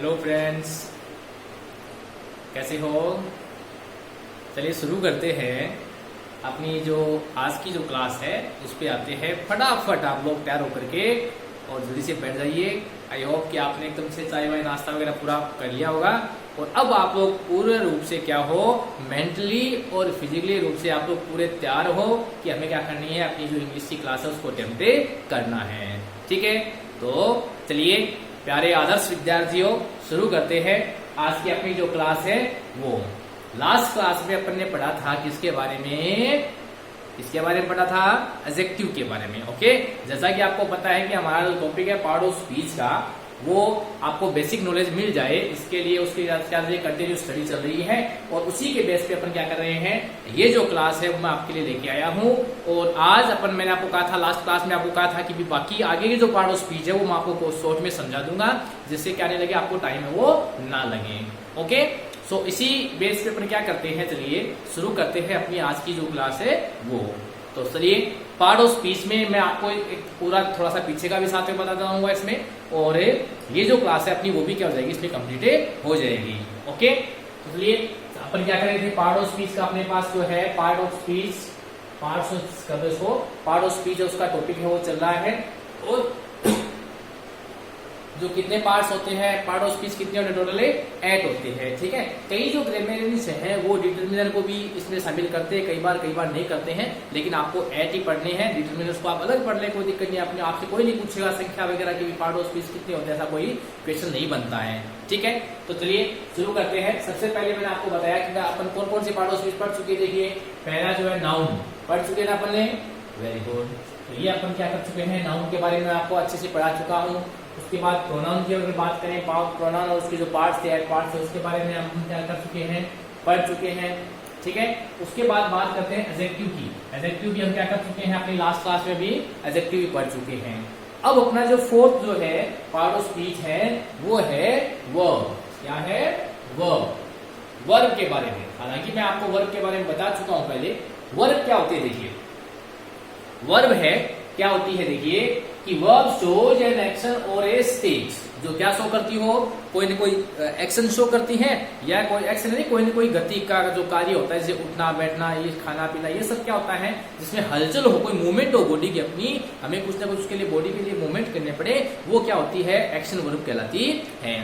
Hello friends, कैसे हो। चलिए शुरू करते हैं। अपनी जो आज की जो क्लास है उस पे आते हैं। फटाफट आप लोग तैयार होकर के और जल्दी से बैठ जाइए। आई होप कि आपने एकदम से चाय वाय नाश्ता वगैरह पूरा कर लिया होगा और अब आप लोग पूरे रूप से क्या हो, मेंटली और फिजिकली रूप से आप लोग पूरे तैयार हो कि हमें क्या करनी है, अपनी जो इंग्लिश की क्लास है उसको अटेम्प्ट करना है। ठीक है, तो चलिए प्यारे आदर्श विद्यार्थियों, शुरू करते हैं आज की अपनी जो क्लास है। वो लास्ट क्लास में अपन ने पढ़ा था किसके बारे में पढ़ा था, एडजेक्टिव के बारे में। ओके, जैसा कि आपको पता है कि हमारा जो टॉपिक है पार्ट ऑफ स्पीच का, वो आपको बेसिक नॉलेज मिल जाए इसके लिए उसके कंटिन्यू स्टडी चल रही है और उसी के बेस पे अपन क्या कर रहे हैं, ये जो क्लास है वो मैं आपके लिए लेके आया हूँ। और आज मैंने आपको कहा था, लास्ट क्लास में आपको कहा था कि बाकी आगे की जो पार्ट ऑफ स्पीच है वो मैं आपको शॉर्ट में समझा दूंगा, जिससे क्या नहीं लगे आपको टाइम है वो ना लगे। ओके, सो इसी बेस पे अपन क्या करते हैं, चलिए शुरू करते हैं अपनी आज की जो क्लास है वो। तो चलिए पार्ट ऑफ स्पीच में मैं आपको एक पूरा थोड़ा सा पीछे का भी साथ में बता दूंगा इसमें, और ये जो क्लास है अपनी वो भी क्या हो जाएगी, इसमें कंप्लीट हो जाएगी। ओके, तो चलिए अपन क्या करें थे, पार्ट ऑफ स्पीच का अपने पास जो है part of speech, part of speech उसका टॉपिक है वो चल रहा है। और जो कितने पार्ट्स होते हैं, पार्ट ऑफ स्पीच कितने होते हैं, टोटल 8 होते हैं। ठीक है, कई जो ग्रामरियंस हैं वो डिटर्मिनर को भी इसमें शामिल करते हैं, कई बार नहीं करते हैं, लेकिन आपको 8 ही पढ़ने हैं। डिटर्मिनर्स को आप अलग पढ़ ले, कोई दिक्कत नहीं, अपने आपसे कोई नहीं पूछेगा संख्या वगैरह की पार्ट ऑफ स्पीच कितने होते हैं, ऐसा कोई क्वेश्चन नहीं बनता है। ठीक है, तो चलिए शुरू करते हैं। सबसे पहले मैंने आपको बताया कि अपन कौन कौन सी पार्ट ऑफ स्पीच पढ़ चुके। देखिए पहला जो है नाउन पढ़ चुके ना अपन ने, वेरी गुड। तो ये अपन क्या कर चुके हैं, नाउन के बारे में आपको अच्छे से पढ़ा चुका हूँ। उसके बाद प्रोनाउन की अगर बात करें, प्रोनाउन और उसके जो पार्ट्स थे, 8 पार्ट्स थे, उसके बारे में हम क्या कर चुके हैं, पढ़ चुके हैं। ठीक है, उसके बाद बात करते हैं एडजेक्टिव की। एडजेक्टिव भी हम क्या कर चुके हैं, अपनी लास्ट क्लास में भी एडजेक्टिव भी पढ़ चुके हैं। अब अपना जो फोर्थ जो है पार्ट ऑफ स्पीच है वो है वर्ब। क्या है, वर्ब। वर्ब के बारे में, हालांकि मैं आपको वर्ब के बारे में बता चुका हूं पहले। वर्ब क्या होती है, देखिए वर्ब है क्या होती है, देखिए कि वर्ब शोज एन एक्शन और ए स्टेज। जो क्या शो करती हो, कोई न कोई एक्शन शो करती है, या कोई एक्शन नहीं, कोई न कोई गति का जो कार्य होता है, जैसे उठना बैठना, ये खाना पीना, ये सब क्या होता है जिसमें हलचल हो, कोई मूवमेंट हो बॉडी की अपनी, हमें कुछ ना कुछ उसके लिए बॉडी के लिए मूवमेंट करने पड़े, वो क्या होती है, एक्शन वर्ब कहलाती है।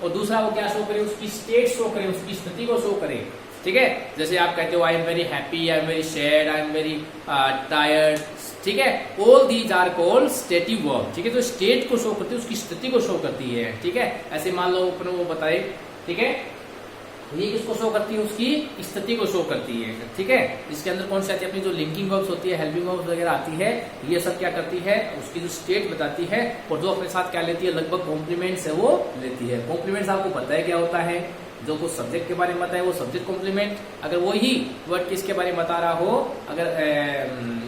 और दूसरा वो क्या शो करे, उसकी स्टेट शो करे, उसकी स्थिति को शो करे। ठीक है, जैसे आप कहते हो I am very happy, I am very sad, I am very tired. ठीक है, all these are called stative verb. ठीक है, तो स्टेट को शो करती है, उसकी स्थिति को शो करती है। ठीक है, ऐसे मान लो अपने वो बताए। ठीक है, ये किसको शो करती है, उसकी स्थिति को शो करती है। ठीक है, इसके अंदर कौन सी आती है, अपनी जो लिंकिंग वर्ब्स होती है, हेल्पिंग वर्ब्स वगैरह आती है, ये सब क्या करती है, उसकी जो स्टेट बताती है, और जो अपने साथ क्या लेती है, लगभग कॉम्प्लीमेंट्स है वो लेती है। कॉम्प्लीमेंट्स आपको पता है क्या होता है, जो कुछ सब्जेक्ट के बारे में बताया वो सब्जेक्ट कॉम्प्लीमेंट, अगर वो ही वर्ड किसके बारे में बता रहा हो, अगर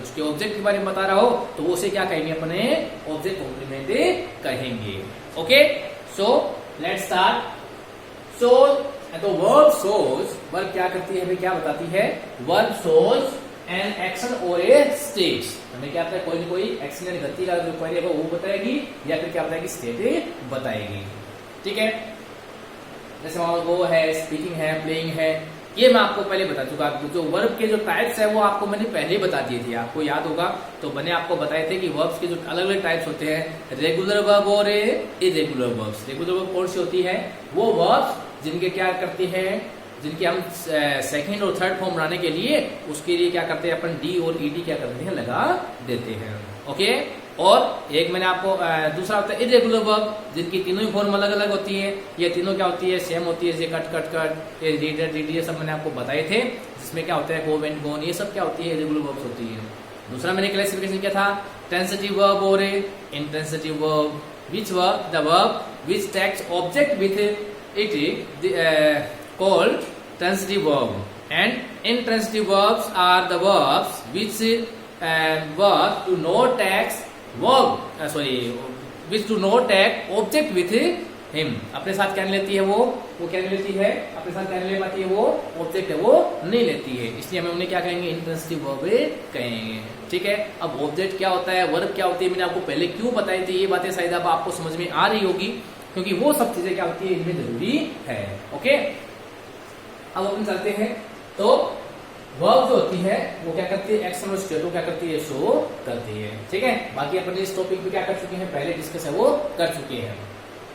उसके ऑब्जेक्ट के बारे में बता रहा हो, तो वो उसे क्या कहेंगे, अपने ऑब्जेक्ट कॉम्प्लीमेंट कहेंगे। Okay, so let's start. So तो वर्ब शोज, वर्ब क्या करती है, क्या बताती है, वर्ब शोज एन एक्शन और ए स्टेज। हमें क्या आता है, कोई ना कोई एक्शन यानी गति का जो कार्य है वो बताएगी, या फिर क्या बताएगी, स्टेट बताएगी। ठीक है, जैसे वो है, स्पीकिंग है, प्लेइंग है, ये मैं आपको पहले बता चुका। जो वर्ब के जो टाइप्स है वो आपको मैंने पहले ही बता दिए थे, आपको याद होगा। तो मैंने आपको बताए थे कि वर्ब्स के जो अलग अलग टाइप्स होते हैं, रेगुलर वर्ब और इरेगुलर वर्ब्स। रेगुलर वर्ब कौन सी होती है, वो वर्ब्स जिनके क्या करती है, जिनके हम सेकंड और थर्ड फॉर्म बनाने के लिए उसके लिए क्या करते हैं, अपन डी और ईडी क्या करते हैं, लगा देते हैं। ओके, और एक मैंने आपको दूसरा होता है इरेगुलर वर्ब, जिनकी तीनों ही फॉर्म अलग अलग होती है। ये तीनों क्या होती है, सेम होती है, जैसे कट कट कट, ये रीडर रीड, ये सब मैंने आपको बताए थे, जिसमें क्या होता है, गो एंड गोन, ये सब क्या होती है, इरेगुलर वर्ब्स होती है। दूसरा मैंने क्लासिफिकेशन किया था ट्रांसिटिव वर्ब और intransitive verb, which verb, the verb which takes object with it called transitive verb, and intransitive verbs are the verbs which verb to not tax verb which do not take object with him। अपने साथ क्या लेती है, वो क्या लेती है, अपने साथ क्या ले पाती है, वो ऑब्जेक्ट है वो नहीं लेती है, इसलिए हम उन्हें क्या कहेंगे, इंट्रांसिटिव वर्ब कहेंगे। ठीक है, अब ऑब्जेक्ट क्या होता है, वर्ब क्या होती है, मैंने आपको पहले क्यों बताई थी, ये बातें शायद अब आपको समझ में आ रही होगी। क्योंकि वो सब चीजें क्या होती है इनमें जरूरी है। ओके, अब अपन चलते हैं। तो वर्ब जो होती है वो क्या करती है, एक्शन और स्टेट को क्या करती है, शो करती है। ठीक है, बाकी अपन इस टॉपिक पे क्या कर चुके हैं, पहले डिस्कस है वो कर चुके हैं।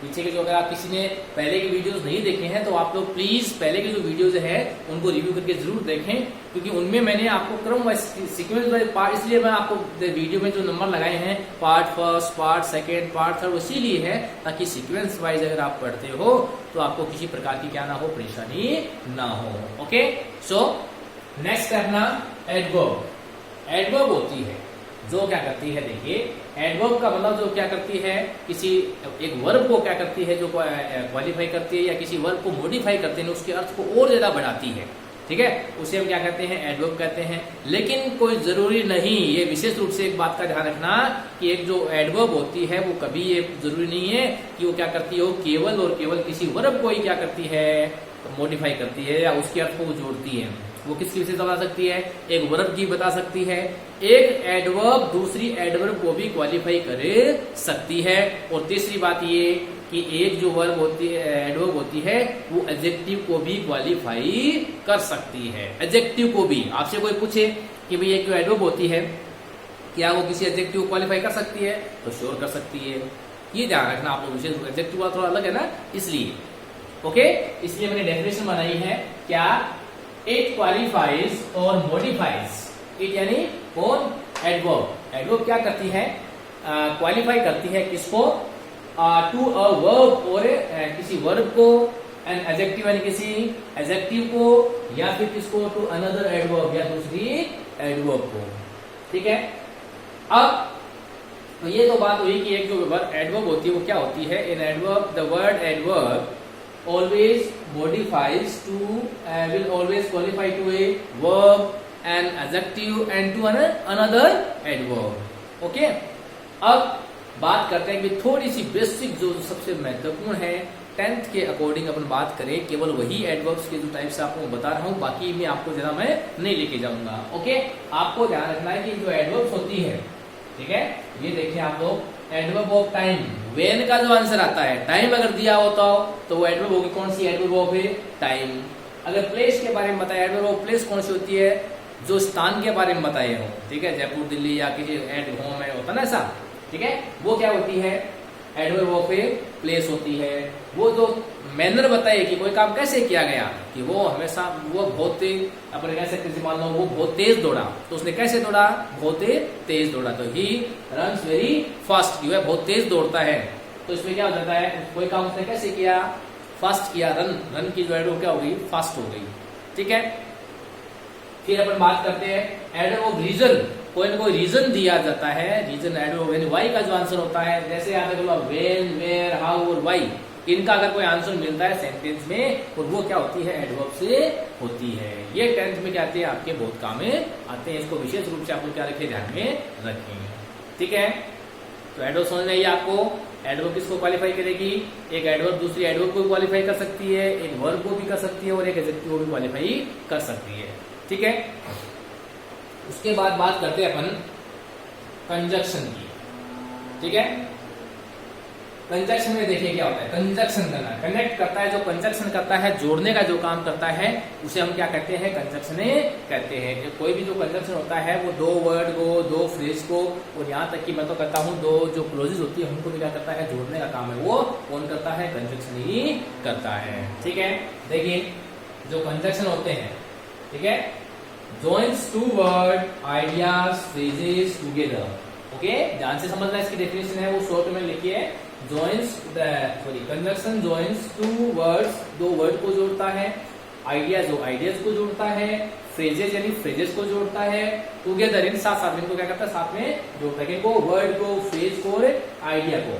पीछे के जो, अगर आप किसी ने पहले की वीडियोस नहीं देखे हैं तो आप लोग प्लीज पहले की जो वीडियोस है उनको रिव्यू करके जरूर देखें, क्योंकि उनमें मैंने आपको क्रम वाइज सीक्वेंस वाइज पार्ट, इसलिए मैं आपको वीडियो में जो नंबर लगाए हैं part first, part second, part third, इसीलिए है ताकि सीक्वेंस वाइज अगर आप पढ़ते हो तो आपको किसी प्रकार की क्या ना हो, परेशानी ना हो। ओके, सो नेक्स्ट है अपना एडवर्ब। एडवर्ब होती है जो क्या करती है, देखिए एडवर्ब का मतलब जो क्या करती है, किसी एक वर्ब को क्या करती है, जो क्वालिफाई करती है या किसी वर्ब को मॉडिफाई करते हैं, उसके अर्थ को और ज्यादा बढ़ाती है। ठीक है, उसे हम क्या कहते हैं, एडवर्ब कहते हैं। लेकिन कोई जरूरी नहीं, ये विशेष रूप से एक बात का ध्यान रखना कि एक जो एडवर्ब होती है वो कभी ये जरूरी नहीं है कि वो क्या करती हो, केवल और केवल किसी वर्ब को ही क्या करती है, मॉडिफाई करती है या उसके अर्थ को जोड़ती है। वो किसकी विशेषता बता सकती है, एक वर्ब की बता सकती है। एक एडवर्ब दूसरी एडवर्ब को भी क्वालिफाई कर सकती है। और तीसरी बात ये कि एक जो वर्ब होती है, एडवर्ब होती है, वो एडजेक्टिव को भी क्वालिफाई कर सकती है। एडजेक्टिव को भी, आपसे कोई पूछे कि भाई एक जो एडवर्ब होती है क्या वो किसी एडजेक्टिव को क्वालिफाई कर सकती है, तो श्योर कर सकती है। ये ध्यान रखना आप लोग, विशेष एडजेक्टिव थोड़ा अलग है ना, इसलिए। ओके, इसलिए मैंने डेफिनेशन बनाई है क्या, इट क्वालिफाइज और मॉडिफाइज इट, यानी कौन, एडवर्ब। एडवर्ब क्या करती है, क्वालिफाई करती है किसको, टू अ वर्ब, और किसी वर्ब को, एन एडजेक्टिव यानी किसी एडजेक्टिव को, या फिर किसको, टू अनदर एडवर्ब, या दूसरी एडवर्ब को। ठीक है, अब तो ये तो बात हुई कि एक जो एडवर्ब होती है वो क्या होती है, in adverb the word adverb always modifies to will always qualify to a verb, an adjective and to another adverb. Okay, अब बात करते हैं कि थोड़ी सी बेसिक जो सबसे महत्वपूर्ण है 10th के अकॉर्डिंग अपन बात करें, केवल वही एडवर्ब्स के जो टाइप्स आपको बता रहा हूं, बाकी में आपको ज्यादा मैं नहीं लेके जाऊंगा। ओके, आपको ध्यान रखना है कि जो एडवर्ब्स होती है, ठीक है, ये देखिए आप लोग, एडवर्ब ऑफ टाइम, वेन का जो आंसर आता है, टाइम अगर दिया होता हो तो वो एडवर्ब होगी कौन सी, एडवर्ब ऑफ टाइम। अगर प्लेस के बारे में बताया, एडवर्ब ऑफ प्लेस कौन सी होती है, जो स्थान के बारे में बताए हो, ठीक है, जयपुर, दिल्ली या किसी एट होम है, होता ना ऐसा, ठीक है, वो क्या होती है, एडवर्ब ऑफ प्लेस होती है। वो जो मैनर बताए कि कोई काम कैसे किया गया, कि वो हमेशा, वो बहुत अपने कह सकते, मान लो वो बहुत तेज दौड़ा, तो उसने कैसे दौड़ा, बहुत तेज दौड़ा, तो ही रन्स वेरी फास्ट, जो है बहुत तेज दौड़ता है। तो इसमें क्या हो जाता है, कोई काम उसने कैसे किया, फास्ट किया, रन की जो है वो क्या हो गई, फास्ट हो गई। ठीक है, फिर अपन बात करते हैं एडवर्ब ऑफ रीजन, कोई ना कोई रीजन दिया जाता है, रीजन एडवर्ब, वाई का जो आंसर होता है, जैसे यहाँ पे व्हेन, वेयर, हाउ और वाई, इनका अगर कोई आंसर मिलता है सेंटेंस में, और वो क्या होती है, एडवर्ब से होती है। ये 10th में क्या आते हैं, आपके बहुत काम में आते हैं, इसको विशेष रूप से आप लोग क्या रखें, ध्यान में रखें। ठीक है, तो एडवर्ब समझ में आइए आपको, एडवर्ब किसको क्वालिफाई करेगी, एक एडवर्ब दूसरी एडवर्ब को क्वालिफाई कर सकती है, एक वर्ब को भी कर सकती है, और एक एडजेक्टिव को भी क्वालिफाई कर सकती है। ठीक है, उसके बाद बात करते हैं अपन कंजक्शन की। ठीक है, कंजक्शन में देखिए क्या होता है, कंजक्शन करना, कनेक्ट करता है, जो कंजक्शन करता है, जोड़ने का जो काम करता है, उसे हम क्या कहते हैं, कंजक्शन कहते हैं। कोई भी जो कंजक्शन होता है वो दो वर्ड को, दो फ्रेज को, और यहाँ तक कि मैं तो कहता हूँ दो जो क्लोजेस होती है उनको भी क्या करता है, जोड़ने का काम है, वो कौन करता है, कंजक्शन ही करता है। ठीक है, देखिए जो कंजक्शन होते हैं, ठीक है, joins two word, ideas, phrases together. Okay, ध्यान से समझना, इसकी डेफिनेशन है वो शॉर्ट में लिखिए, joins the conjunction joins two words, दो वर्ड को जोड़ता है, आइडिया जो आइडियाज को जोड़ता है, फ्रेजेस यानी फ्रेजेस को जोड़ता है, टुगेदर इन साथ साथ, इनको क्या करता है, साथ में जोड़ता है, इनको वर्ड को, फ्रेज को और आइडिया को,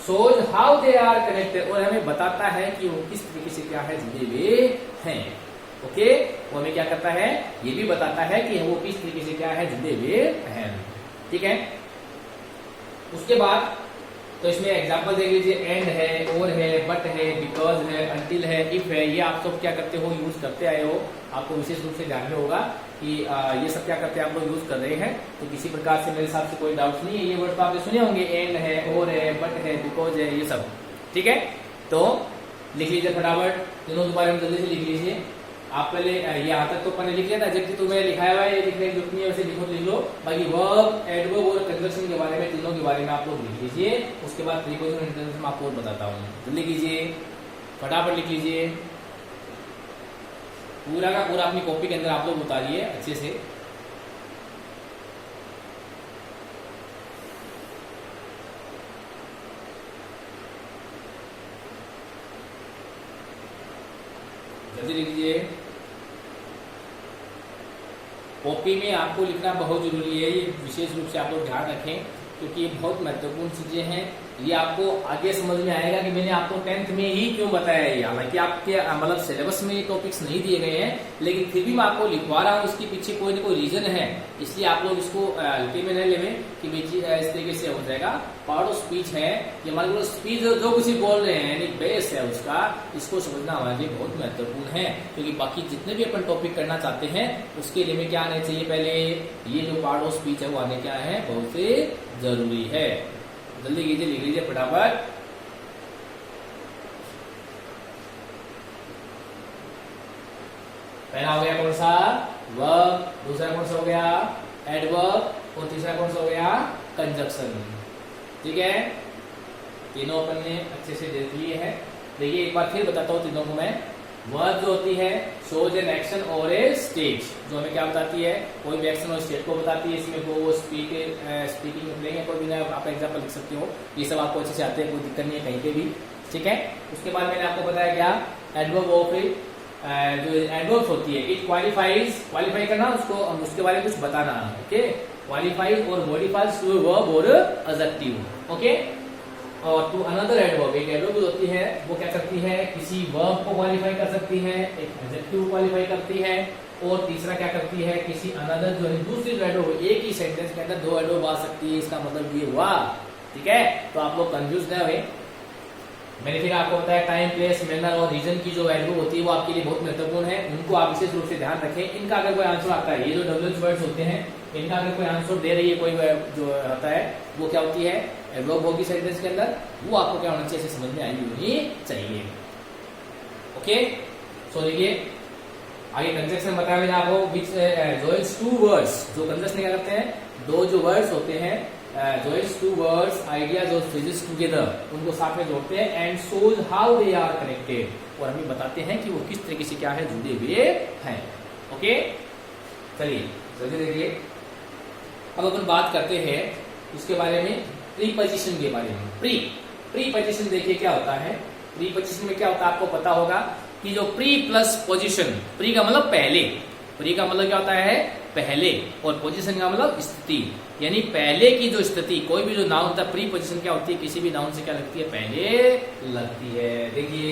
shows how they are connected, और हमें बताता है कि वो किस तरीके से क्या है, जुड़े हुए हैं। ओके, वो हमें क्या करता है, ये भी बताता है कि वो किस तरीके से क्या है, जुड़े हुए हैं। ठीक है, उसके बाद तो इसमें एग्जांपल देख लीजिए, एंड है, और है, बट है, बिकॉज है, अंटिल है, इफ है, ये आप सब क्या करते हो, यूज करते आए हो, आपको विशेष रूप से ध्यान में होगा कि ये सब क्या करते हैं, आप लोग यूज कर रहे हैं, तो किसी प्रकार से मेरे हिसाब से कोई डाउट नहीं है। ये वर्ड तो आपने सुने होंगे, एंड है, और है, बट है, बिकॉज है, ये सब। ठीक है, तो लिख लीजिए फटाफट, तीनों के बारे में जल्दी से लिख लीजिए। आप पहले यहाँ तक तो मैंने लिख लिया था, जबकि तुम्हें लिखाया हुआ है, ये लिखने की जरूरत नहीं है, वैसे लिखो लिख लो। बाकी वर्ब, एडवर्ब और कंजंक्शन के बारे में, तीनों के बारे में आप लोग लिख लीजिए। उसके बाद प्रीपोजिशन इंटरजेक्शन मैं आपको बताता हूँ, जल्दी कीजिए, फटाफट लिख लीजिए। पूरा का पूरा अपनी कॉपी के अंदर आप लोग उतारिए अच्छे से। जल्दी लिख लीजिए। कॉपी में आपको लिखना बहुत जरूरी है, ये विशेष रूप से आप लोग ध्यान रखें, क्योंकि ये बहुत महत्वपूर्ण चीजें हैं। ये आपको आगे समझ में आएगा कि मैंने आपको 10th में ही क्यों बताया है। हालांकि आपके मतलब सिलेबस में ये टॉपिक्स नहीं दिए गए हैं, लेकिन फिर भी मैं आपको लिखवा रहा हूँ, इसके पीछे कोई ना कोई रीजन है। इसलिए आप लोग इसको हल्के में नहीं लेवें कि इस तरीके से हो जाएगा। पार्ट ऑफ स्पीच है ये, मान लो स्पीच जो कुछ बोल रहे हैं यानी बेस है उसका, इसको समझना हमारे लिए बहुत महत्वपूर्ण है। क्योंकि बाकी जितने भी अपन टॉपिक करना चाहते हैं उसके लिए में क्या आना चाहिए, पहले ये जो पार्ट ऑफ स्पीच है वो आने क्या है, बहुत से जरूरी है। जल्दी कीजिए, लिख लीजिए फटाफट। पहला हो गया कौन सा, वर्ब, दूसरा कौन सा हो गया एडवर्ब, और तीसरा कौन सा हो गया कंजंक्शन। ठीक है, तीनों अपन ने अच्छे से देख लिए हैं। देखिए एक बार फिर बताता हूँ तीनों को मैं। वर्ब जो होती है शोज एन एक्शन और ए स्टेज, जो हमें क्या बताती है, कोई भी एक्शन और स्टेट को बताती है। इसमें वो स्पीकिंग लेंगे, कोई भी आप एग्जाम्पल लिख सकते हो, ये सब आपको अच्छे से आते हैं, कोई दिक्कत नहीं है कहीं पे भी। ठीक है, उसके बाद मैंने आपको बताया क्या, एडवर्ब ऑफ जो एडवर्ब्स होती है, इट क्वालिफाइज, क्वालिफाई करना उसको, उसके बारे में कुछ बताना। ओके, क्वालिफाइज और मॉडिफाइज टू वर्ब और एडजेक्टिव। ओके, और टू अनदर एडवर्ब, एक एडवर्ब होती है वो क्या करती है, किसी वर्ब को क्वालिफाई कर सकती है, एक एडजेक्टिव क्वालिफाई करती है, और तीसरा क्या करती है, किसी अनदर जो है दूसरी एडवर्ब, एक ही सेंटेंस के अंदर दो एडवर्ब आ सकती है। इसका मतलब ये हुआ। ठीक है, तो आप लोग कंफ्यूज न हुए। मैंने फिर आपको बताया टाइम, प्लेस, मैनर और रीजन की जो वैल्यू होती है वो आपके लिए बहुत महत्वपूर्ण है, उनको आप विशेष रूप से ध्यान रखें। इनका अगर कोई आंसर आता है, ये जो डब्ल्यूएच वर्ड्स होते हैं, इनका अगर कोई आंसर दे रही है कोई जो आता है, वो क्या होती है, एडवर्ब होगी सेंटेंस के अंदर, वो आपको क्या होना चाहिए, समझ में आई होनी चाहिए। ओके, सो देखिए आगे कंजंक्शन बताया मैंने आपको, विच जॉइंस टू वर्ड्स, जो कंजंक्शन क्या करते हैं, दो जो वर्ड्स होते हैं, जॉइंस टू वर्ड्स, आइडियाज और फ्रेजेस टुगेदर, उनको साथ में जोड़ते हैं, and shows how they are connected, और हमें बताते हैं कि वो किस तरीके से क्या है, जुड़े हुए हैं। ओके, चलिए जल्दी देखिए। अब अपन बात करते हैं उसके बारे में, प्रीपोजिशन के बारे में। प्रीपोजिशन देखिए क्या होता है। प्रीपोजिशन में क्या होता है आपको पता होगा कि जो प्री प्लस पोजिशन, प्री का मतलब पहले, प्री का मतलब क्या होता है, पहले, और पोजीशन का मतलब स्थिति, यानी पहले की जो स्थिति, कोई भी जो नाउन होता है, प्री पोजीशन क्या होती है, किसी भी नाउन से क्या लगती है, पहले लगती है। देखिए,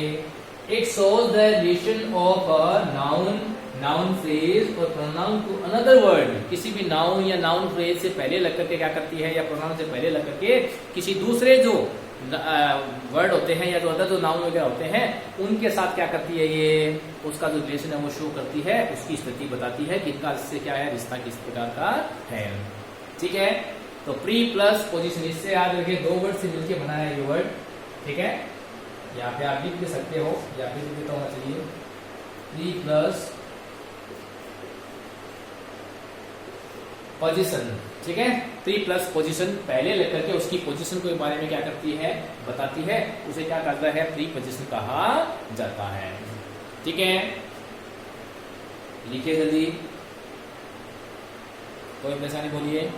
it shows the relation of a noun, noun phrase और प्रोनाउन टू अनदर वर्ड, किसी भी नाउन या नाउन फ्रेज से पहले लग करके क्या करती है, या प्रोनाउन से पहले लग करके किसी दूसरे जो वर्ड होते हैं या जो अदर जो नाउन वगैरह होते हैं उनके साथ क्या करती है, ये उसका जो रिलेशन है वो शो करती है, उसकी स्थिति बताती है कि इनका इससे क्या है, रिश्ता किस प्रकार का है। ठीक है, तो प्री प्लस पोजीशन, इससे याद रखिए दो वर्ड से मिलकर बना है ये वर्ड। ठीक है, यहाँ पे आप लिख भी सकते हो, या फिर लिख देता होना चाहिए, प्री प्लस पोजीशन। ठीक है, प्री प्लस पोजीशन, पहले लेकर के उसकी पोजीशन के बारे में क्या करती है, बताती है, उसे क्या करता है, प्री पोजीशन कहा जाता है। ठीक है, लिखिए जल्दी, कोई परेशानी बोलिए।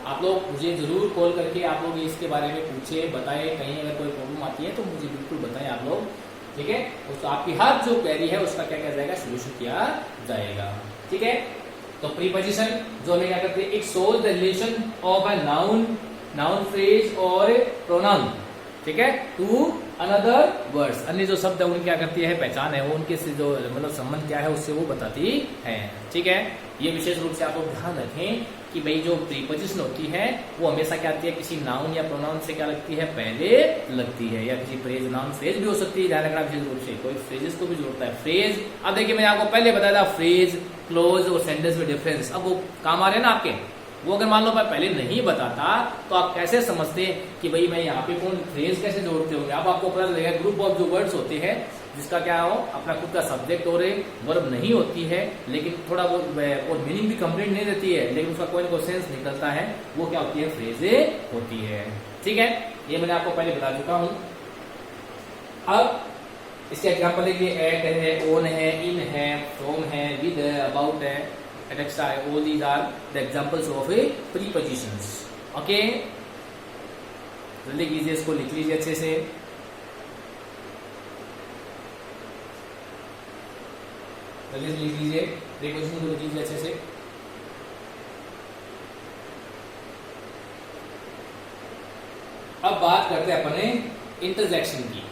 आप लोग मुझे जरूर कॉल करके आप लोग इसके बारे में पूछे, बताएं, कहीं अगर कोई प्रॉब्लम आती है तो मुझे बिल्कुल बताएं आप लोग। ठीक है, तो आपकी हर जो क्वेरी है उसका क्या किया जाएगा, सोल्यूशन किया जाएगा। ठीक है, तो प्रीपोजिशन जो हमें क्या करते हैं, it shows the relation of a noun, noun phrase और प्रोनाउन, ठीक है, टू अनदर वर्ड्स, अन्य जो शब्द है उनकी क्या करती है, पहचान है वो, उनके से जो मतलब संबंध क्या है उससे वो बताती है। ठीक है, ये विशेष रूप से आप लोग ध्यान रखें कि भाई जो प्रीपोजिशन होती है वो हमेशा क्या आती है, किसी नाउन या प्रोनाउन से क्या लगती है, पहले लगती है, या किसी फ्रेज, नाउन फ्रेज भी हो सकती है, ध्यान रखना विशेष रूप से, कोई फ्रेजेस को भी जोड़ता है। फ्रेज, अब देखिए मैंने आपको पहले बताया था फ्रेज, क्लोज और सेंटेंस में डिफरेंस, अब वो काम आ रहे हैं ना आपके, वो अगर मान लो मैं पहले नहीं बताता तो आप कैसे समझते कि भाई मैं यहाँ पे कौन फ्रेज कैसे जोड़ते होंगे। अब आपको पता लगेगा ग्रुप ऑफ जो वर्ड्स होते हैं जिसका क्या हो अपना खुद का सब्जेक्ट और वर्ब नहीं होती है, लेकिन थोड़ा वो और मीनिंग भी कंप्लीट नहीं रहती है, लेकिन उसका कोई ना कोई सेंस निकलता है, वो क्या होती है फ्रेजे होती है। ठीक है, ये मैंने आपको पहले बता चुका हूं। अब इसके एग्जाम्पल है कि एट है, ओन है, इन है, फ्रॉम है, विद है, अबाउट है, एटसेट्रा है। All these are the examples of a prepositions. Okay, जल्दी कीजिए, इसको लिख लीजिए अच्छे से। जल्दी से लिख लीजिए, प्रीपोजिशन को लिख लीजिए अच्छे से। अब बात करते हैं अपने इंटरजेक्शन की।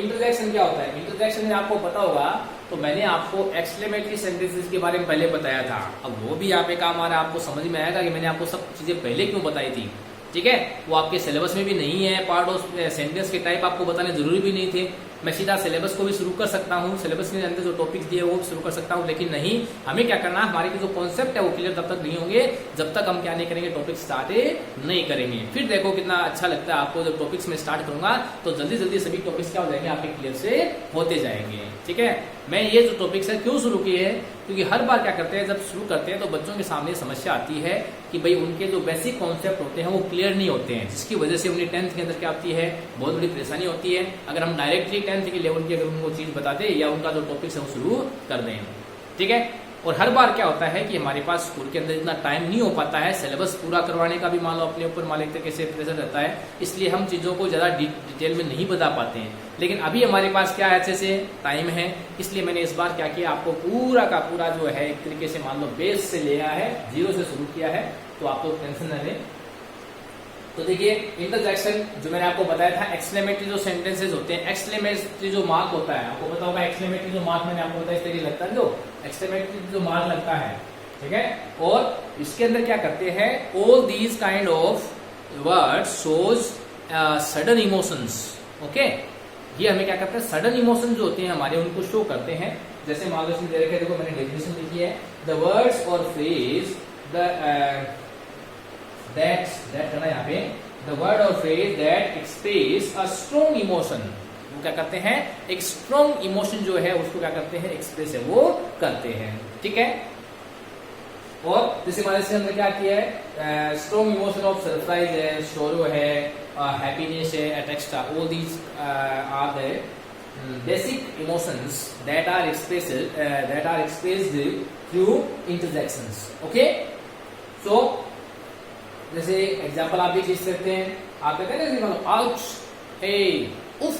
इंटरजेक्शन क्या होता है? इंटरजेक्शन में आपको पता होगा, तो मैंने आपको एक्सक्लेमेटरी सेंटेंसेस के बारे में पहले बताया था। अब वो भी यहाँ पे काम आ रहा है, आपको समझ में आएगा कि मैंने आपको सब चीजें पहले क्यों बताई थी। ठीक है, वो आपके सिलेबस में भी नहीं है, पार्ट ऑफ सेंटेंस के टाइप आपको बताने जरूरी भी नहीं थे। मैं सीधा सिलेबस को भी शुरू कर सकता हूँ, सिलेबस के अंदर जो टॉपिक्स दिए वो शुरू कर सकता हूँ, लेकिन नहीं, हमें क्या करना, हमारे जो कॉन्सेप्ट है वो क्लियर तब तक नहीं होंगे जब तक हम क्या नहीं करेंगे, टॉपिक स्टार्ट नहीं करेंगे। फिर देखो कितना अच्छा लगता है आपको, जब टॉपिक्स में स्टार्ट करूंगा तो जल्दी जल्दी सभी टॉपिक्स क्या हो जाएंगे, आपके क्लियर से होते जाएंगे। ठीक है, मैं ये जो टॉपिक्स है क्यों शुरू किए हैं, क्योंकि हर बार क्या करते हैं, जब शुरू करते हैं तो बच्चों के सामने समस्या आती है कि भाई उनके जो बेसिक कॉन्सेप्ट होते हैं वो क्लियर नहीं होते हैं, जिसकी वजह से उन्हें 10th के अंदर क्या आती है, बहुत बड़ी परेशानी होती है। अगर हम डायरेक्टली 10th के लेवल की अगर उनको चीज बताते या उनका जो टॉपिक्स है वो शुरू कर दें। ठीक है, और हर बार क्या होता है कि हमारे पास स्कूल के अंदर इतना टाइम नहीं हो पाता है, सिलेबस पूरा करवाने का भी मान लो अपने ऊपर मान लेते कैसे प्रेशर रहता है, इसलिए हम चीजों को ज्यादा डिटेल में नहीं बता पाते हैं। लेकिन अभी हमारे पास क्या है, अच्छे से टाइम है, इसलिए मैंने इस बार क्या किया, आपको पूरा का पूरा जो है एक तरीके से मान लो बेस से लिया है, 0 से शुरू किया है, तो आप लोग टेंशन न लें। तो देखिए, इंटरजेक्शन जो मैंने आपको बताया था, एक्सक्लेमेटरी जो सेंटेंसेस होते हैं, एक्सक्लेमेटरी जो मार्क होता है, आपको पता होगा एक्सक्लेमेटरी जो मार्क मैंने आपको बताया इस तरीके लगता है, जो एक्सक्लेमेटरी जो मार्क लगता है। ठीक है, और इसके अंदर क्या करते हैं, all these kind of word shows sudden emotions. Okay, ये हमें क्या करते हैं, सडन इमोशन जो होते हैं हमारे, उनको शो करते हैं। जैसे मान लो इसमें दे रखे, देखो मैंने डेफिनेशन लिखी है, द वर्ड्स और फ्रेज द दैट करना यहाँ पे, द वर्ड और phrase that express a strong emotion, वो क्या करते हैं, एक स्ट्रॉन्ग इमोशन जो है उसको क्या करते हैं, एक्सप्रेस है वो करते हैं। ठीक है, और जैसे हमारे से हमने क्या किया है, स्ट्रॉन्ग इमोशन ऑफ सरप्राइज है, शोरो है, हैप्पीनेस है, etcetera. All these are the basic emotions that are expressed through interjections. Okay, so जैसे एग्जाम्पल आप भी लिख सकते हैं, आप कहते हैं ना आउच, हे, उफ,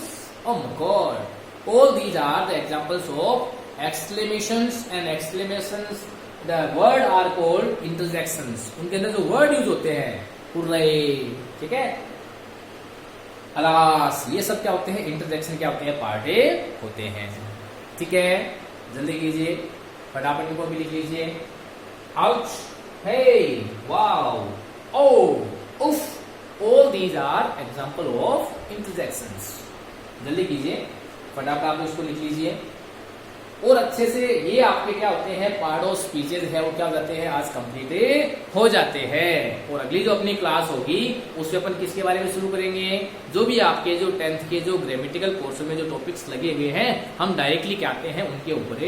oh my God, all these are the examples of exclamations and exclamations. The word are called interjections. उनके अंदर जो वर्ड यूज होते हैं, हुर्रे, ठीक है, अलास, ये सब क्या होते हैं, इंटरजेक्शन क्या होते हैं, पार्टे होते हैं। ठीक है, जल्दी कीजिए, फटाफट इनको भी लिख लीजिए, ouch, hey, wow, oh, oof, all these are example of interjections। जल्दी कीजिए, फटाफट आप इसको लिख लीजिए। और अच्छे से ये आपके क्या होते हैं, पार्ट ऑफ स्पीचेज है वो क्या हो जाते हैं, आज कंप्लीट हो जाते हैं। और अगली जो अपनी क्लास होगी उसमें अपन किसके बारे में शुरू करेंगे, जो भी आपके जो 10th के जो ग्रामेटिकल पोर्शन में जो टॉपिक्स लगे हुए हैं, हम डायरेक्टली क्या आते हैं उनके ऊपर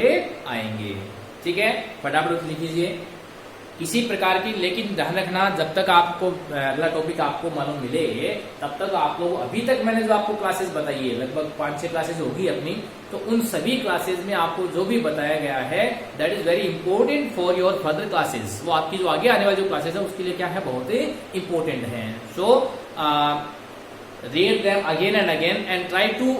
आएंगे। ठीक है, फटाफट लिख लीजिए। किसी प्रकार की, लेकिन ध्यान रखना, जब तक आपको अगला टॉपिक आपको मालूम मिले तब तक आप लोग, अभी तक मैंने जो आपको क्लासेस बताई है, लगभग 5-6 क्लासेस होगी अपनी, तो उन सभी क्लासेस में आपको जो भी बताया गया है that is very important for your further classes. वो आपकी जो आगे आने वाली जो क्लासेस है उसके लिए क्या है, बहुत ही इंपॉर्टेंट है। So read them again and again and try to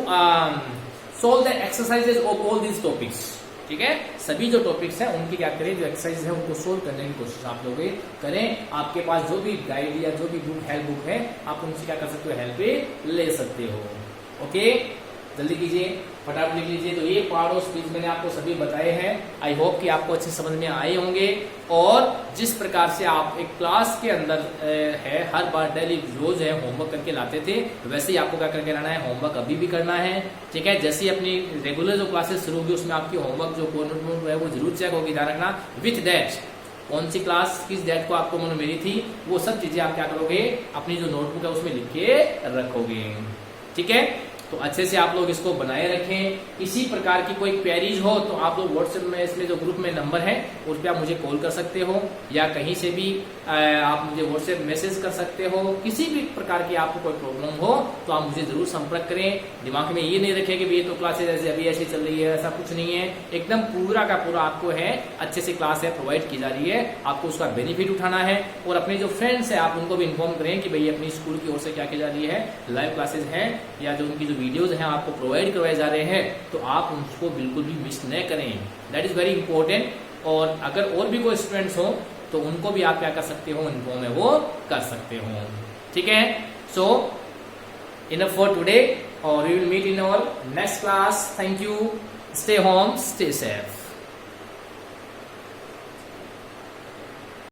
solve the exercises of all these topics. ठीक है, सभी जो टॉपिक्स हैं उनकी क्या करें, जो एक्सरसाइज है उनको सोल्व करने की कोशिश आप लोग करें। आपके पास जो भी गाइड या जो भी बुक हेल्प बुक है, आप उनसे क्या कर सकते हो, हेल्प ले सकते हो। ओके, जल्दी कीजिए, फटाफट लिख लीजिए। तो ये पार्ट ऑफ स्पीच मैंने आपको सभी बताए हैं, आई होप कि आपको अच्छे समझ में आए होंगे। और जिस प्रकार से आप एक क्लास के अंदर है हर बार डेली रोज है होमवर्क करके लाते थे, वैसे ही आपको क्या करके लाना है, होमवर्क अभी भी करना है। ठीक है, जैसे ही अपनी रेगुलर जो क्लासेस शुरू होगी उसमें आपकी होमवर्क जो नोट है वो जरूर चेक होगी, ध्यान रखना। विथ दैट कौन सी क्लास किस डेट को आपको मैंने मिली थी, वो सब चीजें आप क्या करोगे अपनी जो नोटबुक है उसमें लिख के रखोगे। ठीक है, तो अच्छे से आप लोग इसको बनाए रखें। किसी प्रकार की कोई क्वेरीज हो तो आप लोग व्हाट्सएप में इसमें जो ग्रुप में नंबर है उस पर आप मुझे कॉल कर सकते हो, या कहीं से भी आप मुझे व्हाट्सएप मैसेज कर सकते हो। किसी भी प्रकार की आपको कोई प्रॉब्लम हो तो आप मुझे जरूर संपर्क करें। दिमाग में ये नहीं रखें कि ये तो क्लासेज ऐसे अभी ऐसी चल रही है, ऐसा कुछ नहीं है। एकदम पूरा का पूरा आपको है अच्छे से क्लास है प्रोवाइड की जा रही है, आपको उसका बेनिफिट उठाना है। और अपने जो फ्रेंड्स है आप उनको भी इन्फॉर्म करें कि भाई अपनी स्कूल की ओर से क्या की जा रही है, लाइव क्लासेज हैं या जो उनकी जो वीडियोज हैं आपको प्रोवाइड करवाए जा रहे हैं, तो आप उनको बिल्कुल भी मिस न करें। That is very important. और अगर और भी कोई स्टूडेंट्स हो तो उनको भी आप क्या कर सकते हो, इन्फॉर्म है वो कर सकते हो। ठीक है, सो इनफ फॉर टुडे और we will meet in our next class. Thank you, stay home, stay safe.